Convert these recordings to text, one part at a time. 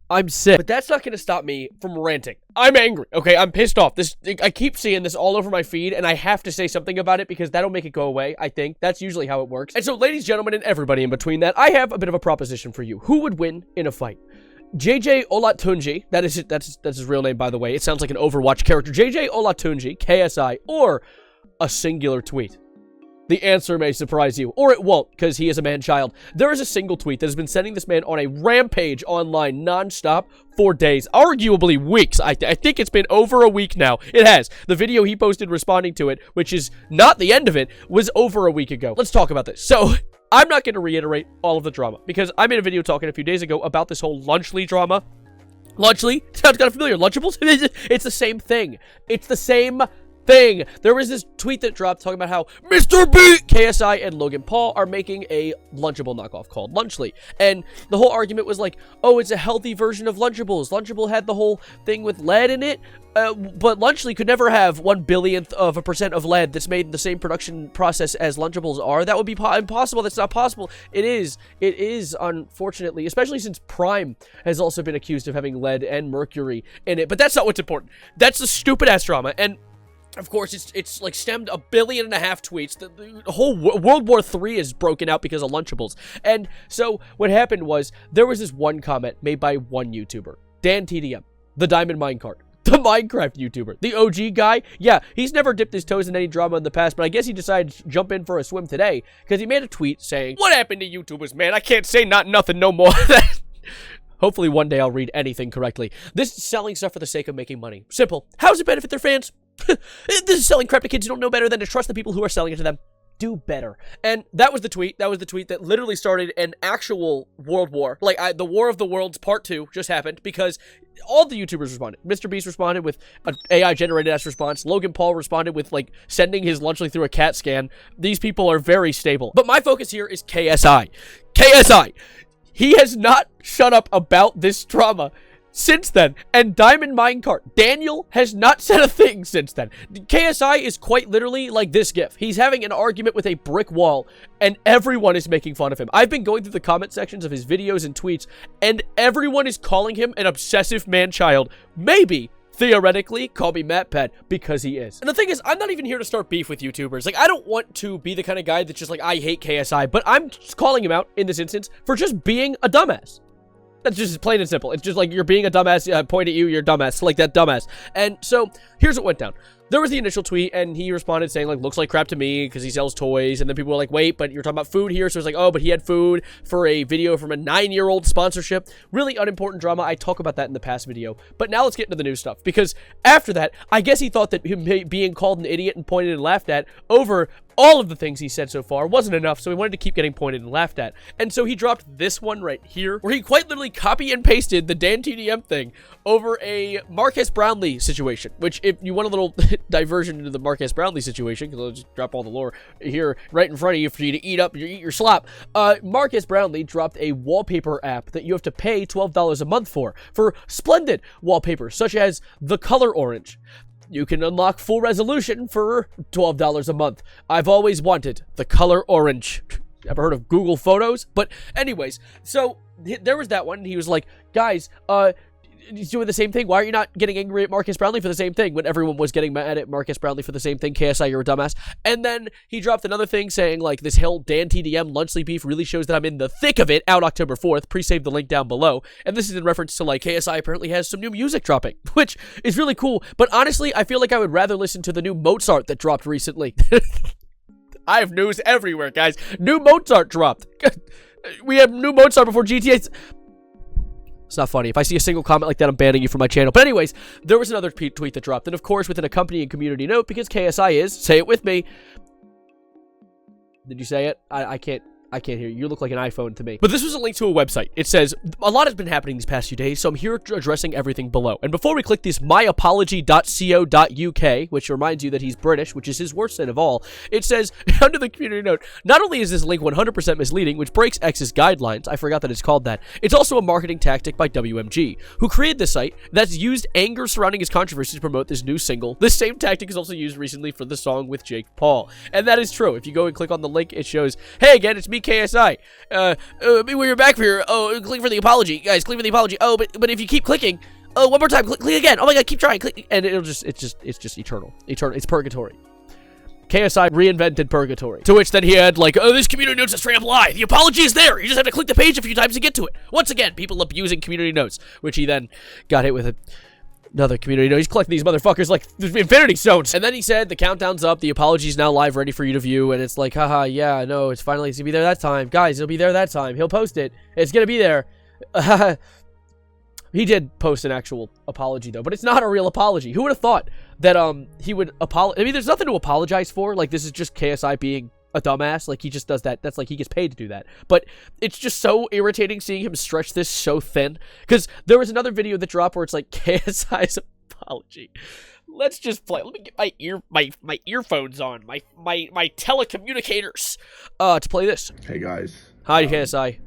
I'm sick. But that's not gonna stop me from ranting. I'm angry, okay? I'm pissed off. I keep seeing this all over my feed, and I have to say something about it because that'll make it go away, I think. That's usually how it works. And so, ladies, gentlemen, and everybody in between that, I have a bit of a proposition for you. Who would win in a fight? JJ Olatunji, that's his real name, by the way. It sounds like an Overwatch character. JJ Olatunji, KSI, or a singular tweet. The answer may surprise you, or it won't, because he is a man-child. There is a single tweet that has been sending this man on a rampage online non-stop for days, arguably weeks. I think it's been over a week now. It has. The video he posted responding to it, which is not the end of it, was over a week ago. Let's talk about this. So, I'm not going to reiterate all of the drama, because I made a video talking a few days ago about this whole Lunchly drama. Lunchly? Sounds kind of familiar. Lunchables? It's the same thing. It's the same thing. There was this tweet that dropped talking about how Mr. B, KSI, and Logan Paul are making a Lunchable knockoff called Lunchly. And the whole argument was like, oh, it's a healthy version of Lunchables. Lunchable had the whole thing with lead in it, but Lunchly could never have 1/10000000th of a percent of lead that's made in the same production process as Lunchables are. That would be impossible. That's not possible. It is, unfortunately, especially since Prime has also been accused of having lead and mercury in it. But that's not what's important. That's the stupid-ass drama. And of course, it's like stemmed 1.5 billion tweets. The whole World War III is broken out because of Lunchables. And so what happened was there was this one comment made by one YouTuber, DanTDM, the Diamond Minecart, the Minecraft YouTuber, the OG guy. Yeah, he's never dipped his toes in any drama in the past, but I guess he decided to jump in for a swim today because he made a tweet saying, "What happened to YouTubers, man? I can't say nothing no more." Hopefully one day I'll read anything correctly. This is selling stuff for the sake of making money. Simple. How does it benefit their fans? This is selling crap to kids who don't know better than to trust the people who are selling it to them. Do better. And that was the tweet. That was the tweet that literally started an actual world war. Like, the War of the Worlds Part 2 just happened because all the YouTubers responded. Mr. Beast responded with an AI-generated-ass response. Logan Paul responded with, like, sending his Lunchly through a CAT scan. These people are very stable. But my focus here is KSI. KSI! He has not shut up about this drama since then, and Diamond Minecart, Daniel, has not said a thing since then. KSI is quite literally like this gif. He's having an argument with a brick wall, and everyone is making fun of him. I've been going through the comment sections of his videos and tweets, and everyone is calling him an obsessive man-child. Maybe, theoretically, call me MatPat, because he is. And the thing is, I'm not even here to start beef with YouTubers. Like, I don't want to be the kind of guy that's just like, I hate KSI, but I'm just calling him out, in this instance, for just being a dumbass. That's just plain and simple. It's just like, you're being a dumbass, point at you, you're a dumbass, like that dumbass. And so, here's what went down. There was the initial tweet, and he responded saying, like, looks like crap to me, because he sells toys, and then people were like, wait, but you're talking about food here, so it's like, oh, but he had food for a video from a 9-year-old sponsorship. Really unimportant drama. I talk about that in the past video. But now let's get into the new stuff, because after that, I guess he thought that him being called an idiot and pointed and laughed at over all of the things he said so far wasn't enough, so he wanted to keep getting pointed and laughed at. And so he dropped this one right here, where he quite literally copy and pasted the DanTDM thing over a Marques Brownlee situation, which, if you want a little diversion into the Marques Brownlee situation, because I'll just drop all the lore here right in front of you for you to eat your slop. Marques Brownlee dropped a wallpaper app that you have to pay $12 a month for splendid wallpapers, such as the color orange. You can unlock full resolution for $12 a month. I've always wanted the color orange. Ever heard of Google Photos? But anyways, so there was that one. He was like, guys, he's doing the same thing. Why are you not getting angry at Marques Brownlee for the same thing when everyone was getting mad at Marques Brownlee for the same thing? KSI, you're a dumbass. And then he dropped another thing saying, like, this whole DanTDM Lunchly beef really shows that I'm in the thick of it, out October 4th. Pre-save the link down below. And this is in reference to, like, KSI apparently has some new music dropping, which is really cool. But honestly, I feel like I would rather listen to the new Mozart that dropped recently. I have news everywhere, guys. New Mozart dropped. We have new Mozart before GTA. It's not funny. If I see a single comment like that, I'm banning you from my channel. But anyways, there was another tweet that dropped. And of course, with an accompanying community note, because KSI is, say it with me. Did you say it? I can't hear you. You look like an iPhone to me. But this was a link to a website. It says, a lot has been happening these past few days, so I'm here addressing everything below. And before we click this myapology.co.uk, which reminds you that he's British, which is his worst sin of all, it says, under the community note, not only is this link 100% misleading, which breaks X's guidelines, I forgot that it's called that, it's also a marketing tactic by WMG, who created this site that's used anger surrounding his controversy to promote this new single. This same tactic is also used recently for the song with Jake Paul. And that is true. If you go and click on the link, it shows, hey again, it's me, KSI. We're back for your, click for the apology. Guys, click for the apology. Oh, but if you keep clicking, one more time, click again. Oh my god, keep trying, click. And it's just eternal. It's purgatory. KSI reinvented purgatory. To which then he had like, oh, this community notes is straight up lie. The apology is there. You just have to click the page a few times to get to it. Once again, people abusing community notes, which he then got hit with another community note. He's collecting these motherfuckers like infinity stones. And then he said, the countdown's up. The apology is now live, ready for you to view. And it's like, haha, yeah, no, it's gonna be there that time. Guys, it'll be there that time. He'll post it. It's gonna be there. He did post an actual apology, though, but it's not a real apology. Who would have thought that, he would apologize? I mean, there's nothing to apologize for. Like, this is just KSI being a dumbass. Like, he just does that. That's like, he gets paid to do that. But it's just so irritating seeing him stretch this so thin. Because there was another video that dropped where it's like, KSI's apology. Let's just play. Let me get my earphones on. My telecommunicators. To play this. Hey, guys. Hi, KSI.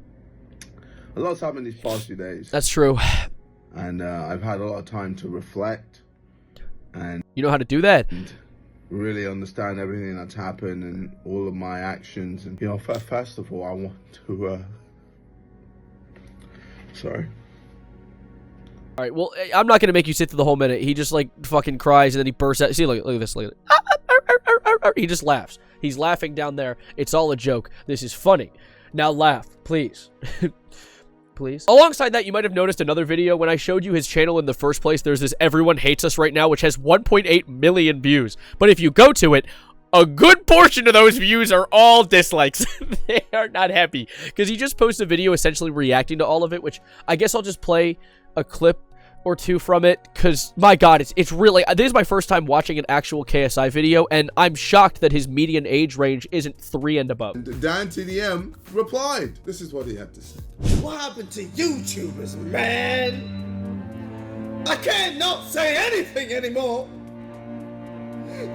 A lot's happened these past few days. That's true. And I've had a lot of time to reflect and you know how to do that. Really understand everything that's happened and all of my actions. And, you know, first of all, I want to, sorry. All right, well, I'm not going to make you sit through the whole minute. He just, like, fucking cries and then he bursts out. See, look at this. Look at it. He just laughs. He's laughing down there. It's all a joke. This is funny. Now laugh, please. Please. Alongside that, you might have noticed another video. When I showed you his channel in the first place, there's this Everyone Hates Us Right Now, which has 1.8 million views. But if you go to it, a good portion of those views are all dislikes. They are not happy. Because he just posted a video essentially reacting to all of it, which I guess I'll just play a clip or two from it, because my god, it's really, this is my first time watching an actual KSI video, and I'm shocked that his median age range isn't 3 and above. DanTDM replied. This is what he had to say. What happened to YouTubers, man? I can't not say anything anymore.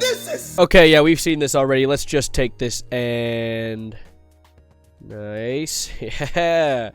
This is... Okay, yeah, we've seen this already. Let's just take this and... Nice. Yeah.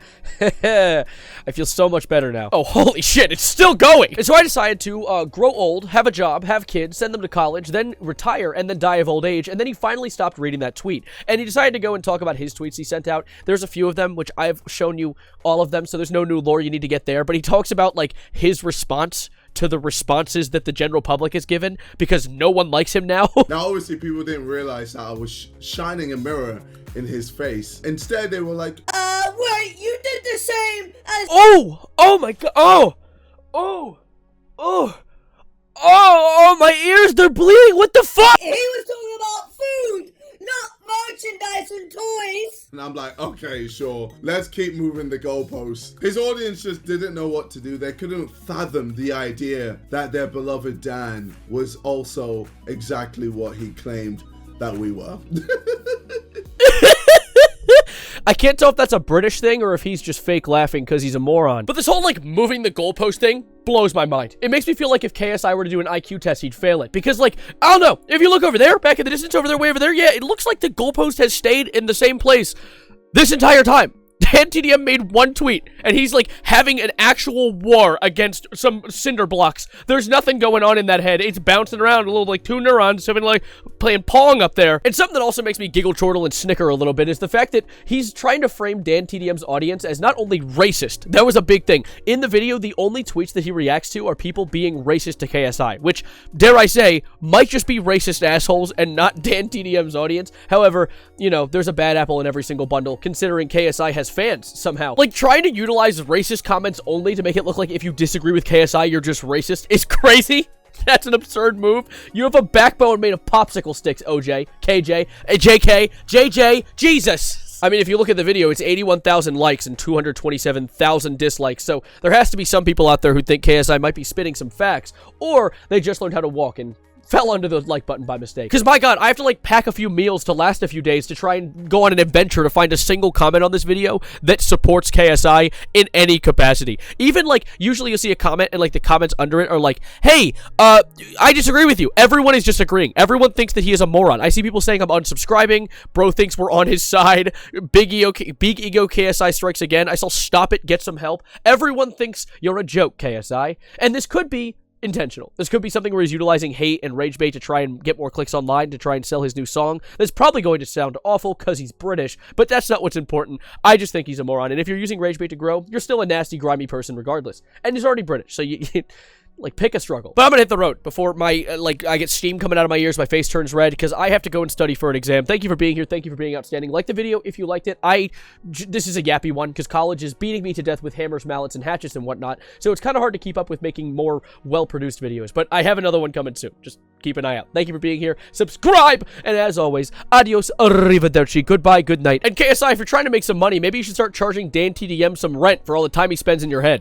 I feel so much better now. Oh, holy shit, it's still going! And so I decided to grow old, have a job, have kids, send them to college, then retire, and then die of old age. And then he finally stopped reading that tweet. And he decided to go and talk about his tweets he sent out. There's a few of them, which I've shown you all of them, so there's no new lore you need to get there. But he talks about, like, his response to the responses that the general public has given, because no one likes him now. Now, obviously, people didn't realize that I was shining a mirror in his face. Instead, they were like, wait, you did the same as... Oh my god, oh, my ears, they're bleeding, what the fuck? He was talking about food, not merchandise and toys. and I'm like, okay, sure, let's keep moving the goalposts. His audience just didn't know what to do. They couldn't fathom the idea that their beloved Dan was also exactly what he claimed that we were. I can't tell if that's a British thing or if he's just fake laughing because he's a moron. But this whole, like, moving the goalpost thing blows my mind. It makes me feel like if KSI were to do an IQ test, he'd fail it. Because, like, I don't know. If you look over there, back in the distance, over there, way over there, yeah, it looks like the goalpost has stayed in the same place this entire time. DanTDM made one tweet, and he's, like, having an actual war against some cinder blocks. There's nothing going on in that head. It's bouncing around a little, like, two neurons, having, like, playing Pong up there. And something that also makes me giggle, chortle, and snicker a little bit is the fact that he's trying to frame DanTDM's audience as not only racist. That was a big thing. In the video, the only tweets that he reacts to are people being racist to KSI, which, dare I say, might just be racist assholes and not DanTDM's audience. However, you know, there's a bad apple in every single bundle, considering KSI has fans somehow. Like, trying to utilize racist comments only to make it look like if you disagree with KSI, you're just racist is crazy. That's an absurd move. You have a backbone made of popsicle sticks, OJ, KJ, JK, JJ, Jesus. I mean, if you look at the video, it's 81,000 likes and 227,000 dislikes, so there has to be some people out there who think KSI might be spitting some facts, or they just learned how to walk and fell under the like button by mistake. Because, my god, I have to, like, pack a few meals to last a few days to try and go on an adventure to find a single comment on this video that supports KSI in any capacity. Even, like, usually you'll see a comment and, like, the comments under it are like, hey, I disagree with you. Everyone is disagreeing. Everyone thinks that he is a moron. I see people saying I'm unsubscribing. Bro thinks we're on his side. Big ego KSI strikes again. I saw stop it, get some help. Everyone thinks you're a joke, KSI. And this could be intentional. This could be something where he's utilizing hate and rage bait to try and get more clicks online, to try and sell his new song. That's probably going to sound awful because he's British, but that's not what's important. I just think he's a moron, and if you're using rage bait to grow, you're still a nasty, grimy person regardless. And he's already British, so you like, pick a struggle. But I'm gonna hit the road before my, I get steam coming out of my ears, my face turns red, because I have to go and study for an exam. Thank you for being here. Thank you for being outstanding. Like the video if you liked it. This is a yappy one, because college is beating me to death with hammers, mallets, and hatchets and whatnot, so it's kind of hard to keep up with making more well-produced videos, but I have another one coming soon. Just keep an eye out. Thank you for being here. Subscribe! And as always, adios, arrivederci, goodbye, good night. And KSI, if you're trying to make some money, maybe you should start charging DanTDM some rent for all the time he spends in your head.